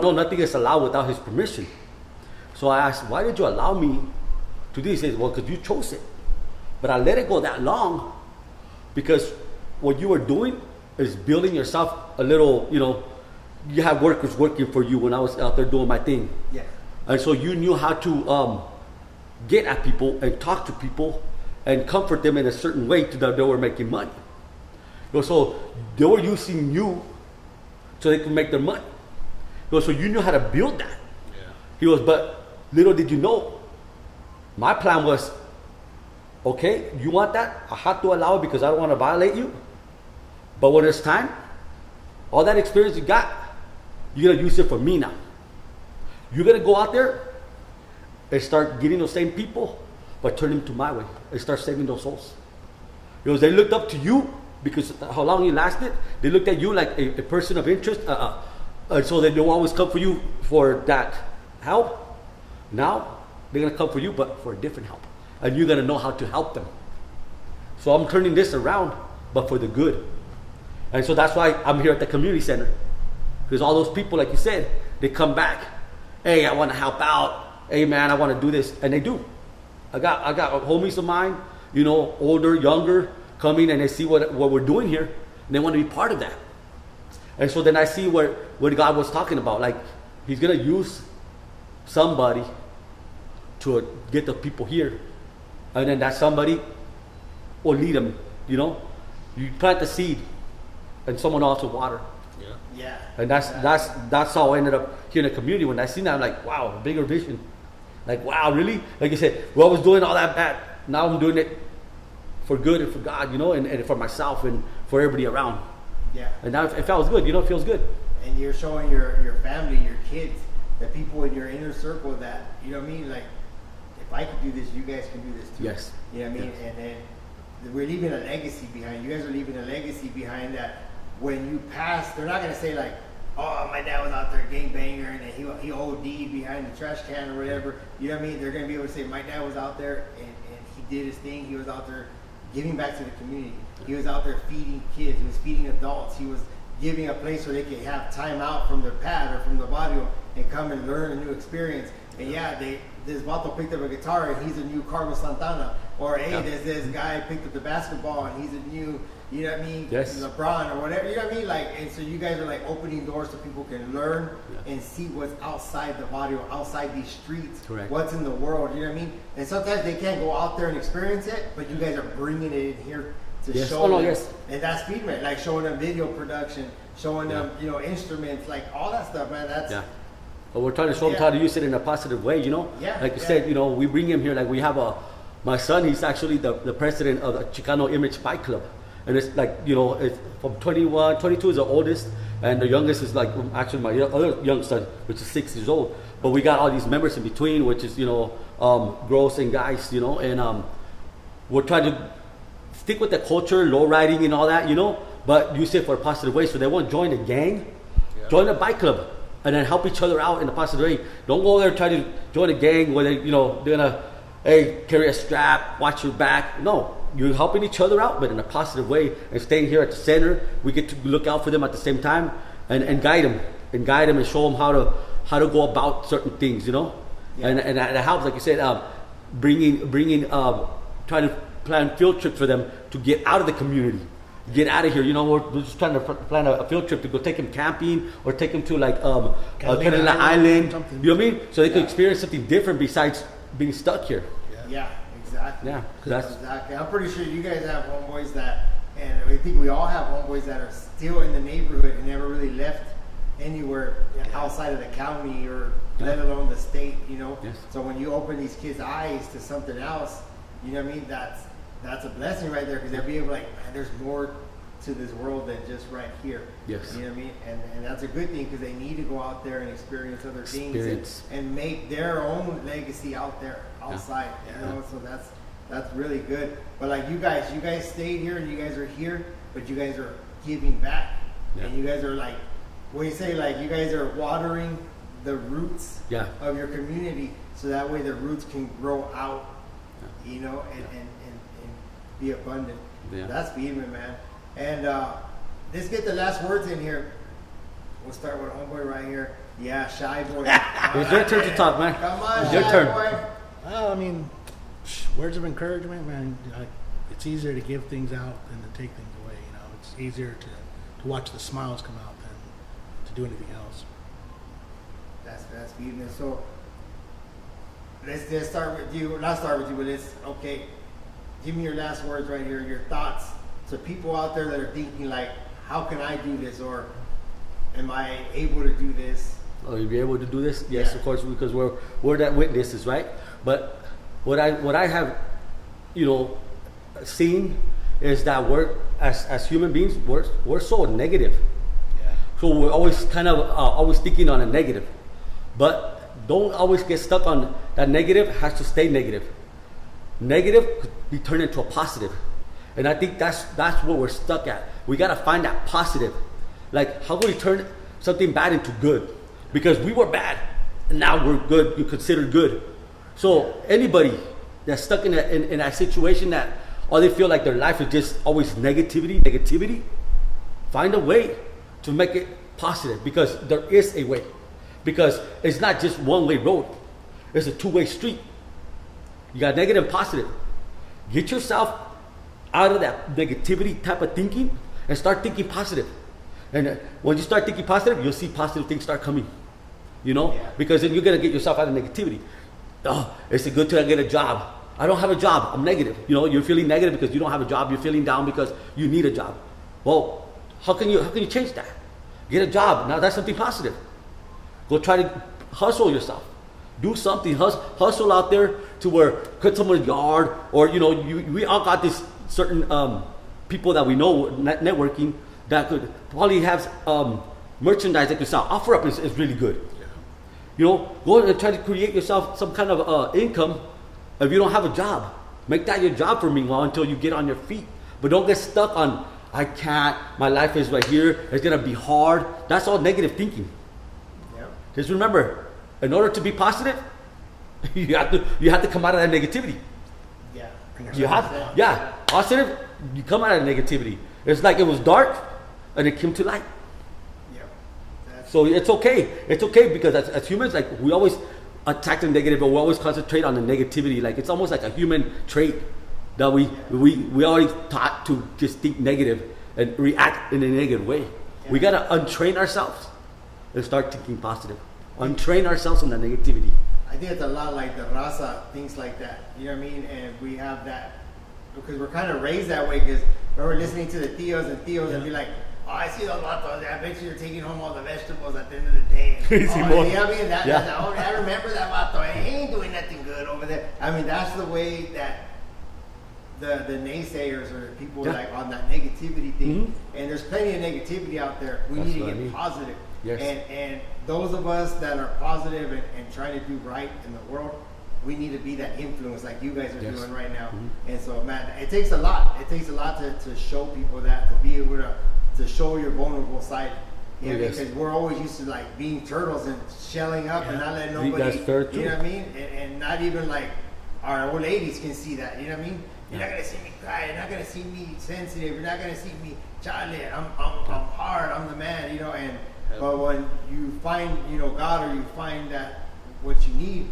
No, nothing is allowed without his permission. So I asked, why did you allow me to do this? He says, well, because you chose it. But I let it go that long because what you were doing is building yourself a little, you have workers working for you when I was out there doing my thing. Yeah. And so you knew how to get at people and talk to people and comfort them in a certain way to that they were making money. So they were using you so they could make their money. So you knew how to build that. Yeah. He goes, but little did you know, my plan was, okay, you want that? I have to allow it because I don't want to violate you. But when it's time, all that experience you got, you're going to use it for me now. You're going to go out there and start getting those same people, but turn them to my way and start saving those souls. Because they looked up to you because how long you lasted. They looked at you like a person of interest. And so they will always come for you for that help. Now, they're going to come for you, but for a different help. And you're going to know how to help them. So I'm turning this around, but for the good. And so that's why I'm here at the community center. Because all those people, like you said, they come back. Hey, I want to help out. Hey, man, I want to do this. And they do. I got homies of mine, older, younger, coming and they see what we're doing here. And they want to be part of that. And so then I see what God was talking about. Like, he's going to use somebody to get the people here. And then that somebody will lead them, You plant the seed and someone else will water. Yeah. And that's how I ended up here in the community. When I seen that, I'm like, wow, a bigger vision. Like, wow, really? Like you said, I was doing all that bad. Now I'm doing it for good and for God, and for myself and for everybody around. Yeah. And now it feels good, it feels good. And you're showing your family, your kids, the people in your inner circle that, like, if I could do this, you guys can do this too. Yes. You know what I mean? Yes. And then we're leaving a legacy behind. You guys are leaving a legacy behind that when you pass, they're not going to say like, oh, my dad was out there gangbanger and he OD'd behind the trash can or whatever. You know what I mean? They're going to be able to say, my dad was out there and he did his thing. He was out there giving back to the community. He was out there feeding kids. He was feeding adults. He was giving a place where they could have time out from their pad or from the barrio and come and learn a new experience. And yeah, this Vato picked up a guitar and he's a new Carlos Santana. Or hey, there's this guy picked up the basketball and he's a new, you know what I mean? Yes. LeBron or whatever, you know what I mean? Like, and so you guys are like opening doors so people can learn and see what's outside the barrio, outside these streets. Correct. What's in the world, you know what I mean? And sometimes they can't go out there and experience it, but you guys are bringing it in here to show them. Yes. And that's feedback, like showing them video production, showing them, instruments, like all that stuff, man. That's But we're trying to show them how to use it in a positive way, Yeah. Like you said, we bring him here. Like we have my son. He's actually the president of the Chicano Image Bike Club, and it's like it's from 21, 22 is the oldest, and the youngest is like actually my other young son, which is 6 years old. But we got all these members in between, which is girls and guys, and we're trying to stick with the culture, low riding and all that, but use it for a positive way. So they won't join a gang, join a bike club. And then help each other out in a positive way. Don't go there and try to join a gang where they're gonna, carry a strap, watch your back. No, you're helping each other out, but in a positive way. And staying here at the center, we get to look out for them at the same time and guide them and show them how to go about certain things, And that helps, like you said, trying to plan field trips for them to get out of the community. Get out of here, we're just trying to plan a field trip to go take them camping or take them to like Catalina Island, something. you know what I mean? So they could experience something different besides being stuck here. Yeah, exactly. Yeah, exactly. I'm pretty sure you guys have homeboys that, and I think we all have homeboys that are still in the neighborhood and never really left anywhere outside of the county or let alone the state, Yes. So when you open these kids' eyes to something else, you know what I mean? That's a blessing right there because they'll be able to man, there's more to this world than just right here. Yes. You know what I mean? And that's a good thing because they need to go out there and experience other things and make their own legacy out there, outside. So that's really good. But like you guys stayed here and you guys are here, but you guys are giving back. Yeah. And you guys are like, when you say like you guys are watering the roots of your community so that way the roots can grow out, and be abundant. Yeah. That's Beedman, man. And let's get the last words in here. We'll start with homeboy right here. Yeah, shy boy. It's your turn to talk, man. Come on, It's your shy turn. boy. Well, I mean, words of encouragement, man. It's easier to give things out than to take things away. You know, it's easier to watch the smiles come out than to do anything else. That's beautiful. So let's start with you. Not start with you, but okay. Give me your last words right here. Your thoughts to people out there that are thinking like, how can I do this, or am I able to do this? Oh, you'll be able to do this? Yes, Yeah. of course, because we're that witnesses, right? But what I have, seen is that we're as human beings, we're so negative. Yeah. So we're always kind of always thinking on a negative, but don't always get stuck on that negative. Has to stay negative. Negative could be turned into a positive, and I think that's what we're stuck at. We gotta find that positive. Like, how can we turn something bad into good? Because we were bad, and now we're good. You're considered good. So anybody that's stuck in that situation that or they feel like their life is just always negativity, find a way to make it positive, because there is a way. Because it's not just one-way road. It's a two-way street. You got negative and positive. Get yourself out of that negativity type of thinking and start thinking positive. And when you start thinking positive, you'll see positive things start coming. Yeah. Because then you're going to get yourself out of negativity. Oh, it's good to get a job. I don't have a job. I'm negative. You're feeling negative because you don't have a job. You're feeling down because you need a job. Well, how can you change that? Get a job. Now that's something positive. Go try to hustle yourself. Do something. Hustle out there to where cut someone's yard, or we all got this certain people that we know networking that could probably have merchandise that you sell. Offer up is really good. Go and try to create yourself some kind of income. If you don't have a job, make that your job for a meanwhile until you get on your feet. But don't get stuck on, I can't, my life is right here, it's gonna be hard. That's all negative thinking. Yeah. Just remember, in order to be positive, you have to come out of that negativity. Yeah. You have, positive, you come out of negativity. It's like it was dark and it came to light. Yeah. So it's okay. It's okay, because as humans, like, we always attack the negative, but we always concentrate on the negativity. Like, it's almost like a human trait that we already taught to just think negative and react in a negative way. Yeah. We gotta untrain ourselves and start thinking positive. Untrain ourselves from the negativity. I think it's a lot like the raza, things like that. You know what I mean? And we have that because we're kind of raised that way. Because we're listening to the tios and be like, oh, I see those vatos. I bet you they're taking home all the vegetables at the end of the day. I remember that vato. He ain't doing nothing good over there. I mean, that's the way that the naysayers or people like on that negativity thing. Mm-hmm. And there's plenty of negativity out there. We need to get positive. Yes. And those of us that are positive and trying to do right in the world, we need to be that influence like you guys are doing right now. Mm-hmm. And so, man, it takes a lot. It takes a lot to show people that, to be able to show your vulnerable side. Yeah, because we're always used to like being turtles and shelling up and not letting nobody, that's fair too. You know what I mean? And not even like our old ladies can see that, you know what I mean? You're not gonna see me cry, you're not gonna see me sensitive, you're not gonna see me, Charlie, I'm hard, I'm the man, but when you find, God, or you find that what you need,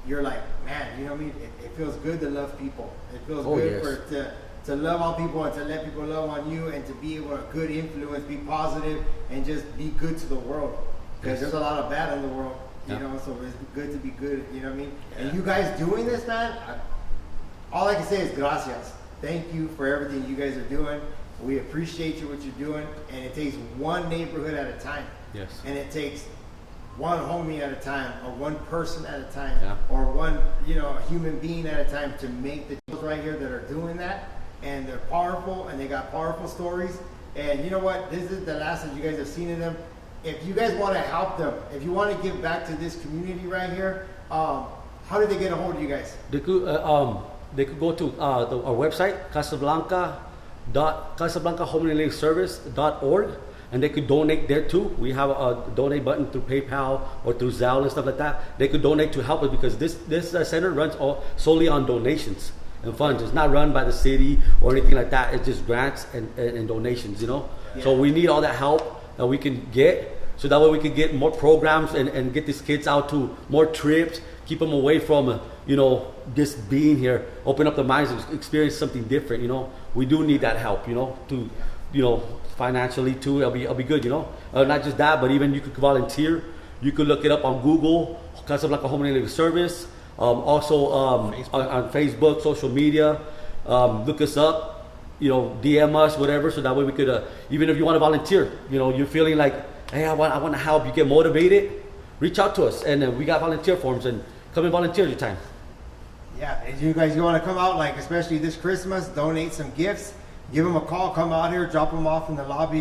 you're like, man, you know what I mean? It feels good to love people. It feels good to love on people and to let people love on you, and to be able to good influence, be positive, and just be good to the world. Because there's a lot of bad in the world, so it's good to be good, you know what I mean? Yeah. And you guys doing this, man, all I can say is gracias. Thank you for everything you guys are doing. We appreciate you, what you're doing, and it takes one neighborhood at a time. Yes. And it takes one homie at a time, or one person at a time, or one, human being at a time to make the deals right here that are doing that. And they're powerful, and they got powerful stories. And you know what? This is the last that you guys have seen of them. If you guys want to help them, if you want to give back to this community right here, how do they get a hold of you guys? They could go to our website, CasablancaHomeLivingService.org, and they could donate there too. We have a donate button through PayPal or through Zelle and stuff like that. They could donate to help us, because this center runs solely on donations and funds. It's not run by the city or anything like that. It's just grants and donations, Yeah. So we need all that help that we can get, so that way we could get more programs and get these kids out to more trips, keep them away from, just being here, open up their minds and experience something different, We do need that help, to, financially too. It'll be good, Not just that, but even you could volunteer. You could look it up on Google, Casa Blanca Home and Living Service. Also on Facebook, social media. Look us up, DM us, whatever, so that way we could, even if you want to volunteer, you're feeling like, hey, I want to help, you get motivated, reach out to us, and we got volunteer forms, and come and volunteer your time. Yeah, if you guys want to come out, like especially this Christmas, donate some gifts, give them a call, come out here, drop them off in the lobby.